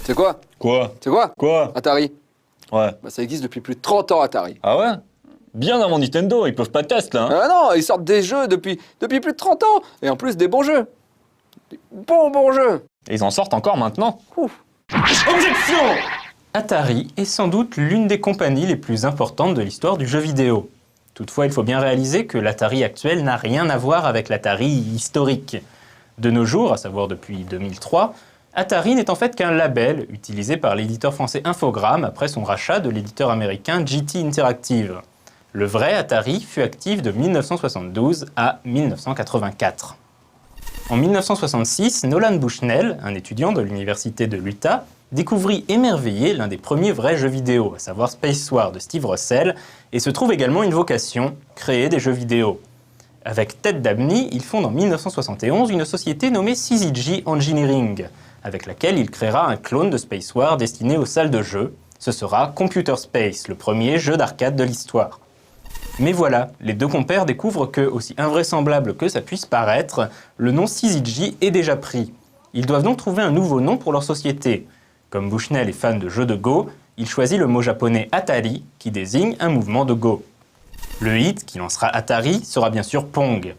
C'est quoi? Quoi? C'est quoi? Quoi? Atari. Ouais. Bah, ça existe depuis plus de 30 ans, Atari. Ah ouais? Bien avant Nintendo, ils peuvent pas tester, hein. Ah non, ils sortent des jeux depuis plus de 30 ans. Et en plus, des bons jeux. Des bons jeux. Et ils en sortent encore maintenant. Ouf. Objection! Atari est sans doute l'une des compagnies les plus importantes de l'histoire du jeu vidéo. Toutefois, il faut bien réaliser que l'Atari actuel n'a rien à voir avec l'Atari historique. De nos jours, à savoir depuis 2003, Atari n'est en fait qu'un label utilisé par l'éditeur français Infogrames après son rachat de l'éditeur américain GT Interactive. Le vrai Atari fut actif de 1972 à 1984. En 1966, Nolan Bushnell, un étudiant de l'université de l'Utah, découvrit émerveillé l'un des premiers vrais jeux vidéo, à savoir Spacewar de Steve Russell, et se trouve également une vocation, créer des jeux vidéo. Avec Ted Dabney, il fonde en 1971 une société nommée CZG Engineering, avec laquelle il créera un clone de Spacewar destiné aux salles de jeu. Ce sera Computer Space, le premier jeu d'arcade de l'histoire. Mais voilà, les deux compères découvrent que, aussi invraisemblable que ça puisse paraître, le nom CZG est déjà pris. Ils doivent donc trouver un nouveau nom pour leur société. Comme Bushnell est fan de jeux de Go, il choisit le mot japonais Atari, qui désigne un mouvement de Go. Le hit, qui lancera Atari, sera bien sûr Pong.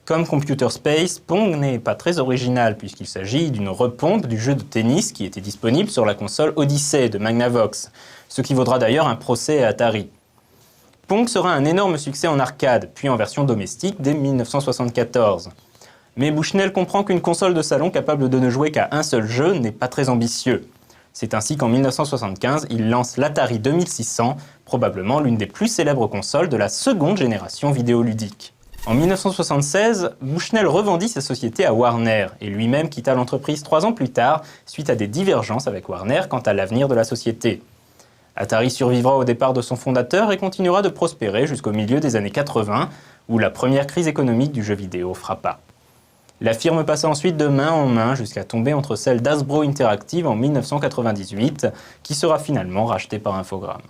Comme Computer Space, Pong n'est pas très original puisqu'il s'agit d'une repompe du jeu de tennis qui était disponible sur la console Odyssey de Magnavox, ce qui vaudra d'ailleurs un procès à Atari. Pong sera un énorme succès en arcade, puis en version domestique dès 1974. Mais Bushnell comprend qu'une console de salon capable de ne jouer qu'à un seul jeu n'est pas très ambitieux. C'est ainsi qu'en 1975, il lance l'Atari 2600, probablement l'une des plus célèbres consoles de la seconde génération vidéoludique. En 1976, Bushnell revendit sa société à Warner et lui-même quitta l'entreprise 3 ans plus tard, suite à des divergences avec Warner quant à l'avenir de la société. Atari survivra au départ de son fondateur et continuera de prospérer jusqu'au milieu des années 80, où la première crise économique du jeu vidéo frappa. La firme passa ensuite de main en main jusqu'à tomber entre celle d'Hasbro Interactive en 1998, qui sera finalement rachetée par Infogrames.